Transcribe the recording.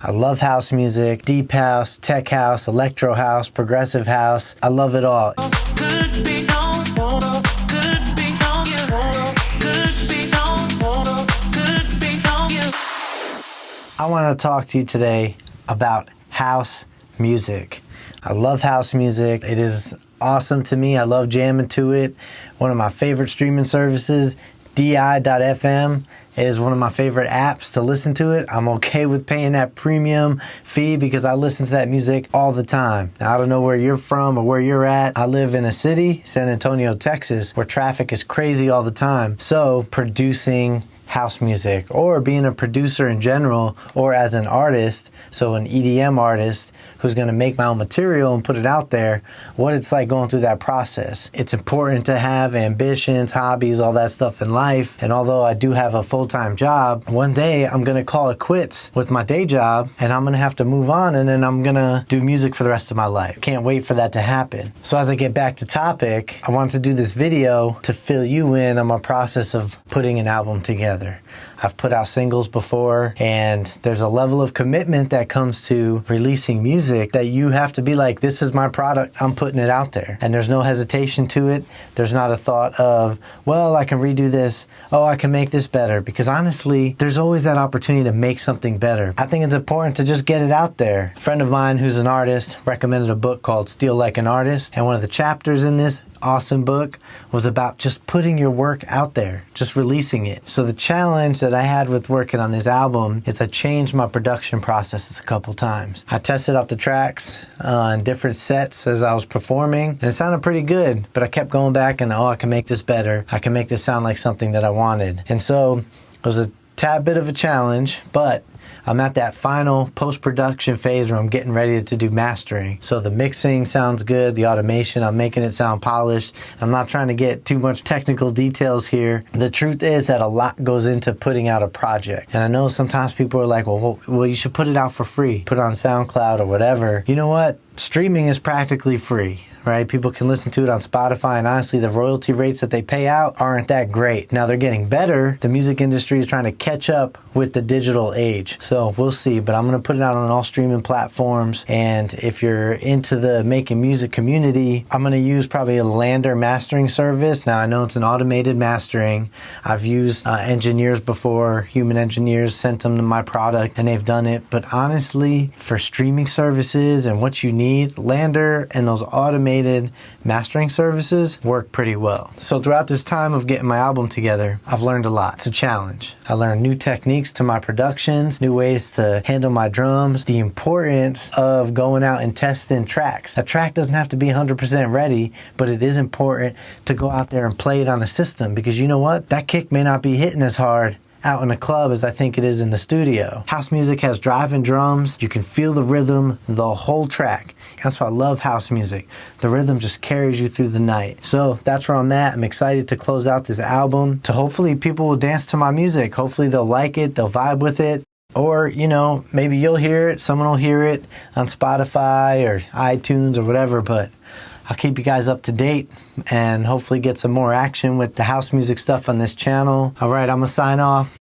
I love house music, deep house, tech house, electro house, progressive house. I love it all. I want to talk to you today about house music. I love house music. It is awesome to me. I love jamming to it. One of my favorite streaming services, di.fm, is one of my favorite apps to listen to it. I'm okay with paying that premium fee because I listen to that music all the time. Now, I don't know where you're from or where you're at. I live in a city, San Antonio, Texas, where traffic is crazy all the time. So producing house music, or being a producer in general, or as an artist, so an EDM artist who's going to make my own material and put it out there, what it's like going through that process. It's important to have ambitions, hobbies, all that stuff in life. And although I do have a full-time job, one day I'm going to call it quits with my day job and I'm going to have to move on, and then I'm going to do music for the rest of my life. Can't wait for that to happen. So as I get back to topic, I wanted to do this video to fill you in on my process of putting an album together. I've put out singles before, and there's a level of commitment that comes to releasing music that you have to be like, this is my product, I'm putting it out there. And there's no hesitation to it. There's not a thought of, well, I can redo this. Oh, I can make this better. Because honestly, there's always that opportunity to make something better. I think it's important to just get it out there. A friend of mine who's an artist recommended a book called Steal Like an Artist. And one of the chapters in this awesome book was about just putting your work out there, just releasing it. So the challenge that I had with working on this album is I changed my production processes a couple times. I tested out the tracks on different sets as I was performing, and it sounded pretty good, but I kept going back and, oh, I can make this better. I can make this sound like something that I wanted. And so it was a tad bit of a challenge, but I'm at that final post-production phase where I'm getting ready to do mastering. So the mixing sounds good, the automation, I'm making it sound polished. I'm not trying to get too much technical details here. The truth is that a lot goes into putting out a project. And I know sometimes people are like, well, you should put it out for free. Put it on SoundCloud or whatever. You know what? Streaming is practically free, right? People can listen to it on Spotify, and honestly, the royalty rates that they pay out aren't that great. Now, they're getting better. The music industry is trying to catch up with the digital age. So we'll see, but I'm going to put it out on all streaming platforms. And if you're into the making music community, I'm going to use probably a LANDR mastering service. Now, I know it's an automated mastering. I've used engineers before, human engineers, sent them to my product and they've done it. But honestly, for streaming services and what you need, LANDR and those automated mastering services work pretty well. So throughout this time of getting my album together, I've learned a lot. It's a challenge. I learned new techniques to my productions, new ways to handle my drums, the importance of going out and testing tracks. A track doesn't have to be 100% ready, but it is important to go out there and play it on a system, because you know what? That kick may not be hitting as hard out in a club as I think it is in the studio. House music has driving drums. You can feel the rhythm the whole track. That's why I love house music. The rhythm just carries you through the night. So that's where I'm at. I'm excited to close out this album, to hopefully people will dance to my music. Hopefully they'll like it, they'll vibe with it. Or, you know, maybe you'll hear it, someone will hear it on Spotify or iTunes or whatever, but I'll keep you guys up to date and hopefully get some more action with the house music stuff on this channel. All right, I'm gonna sign off.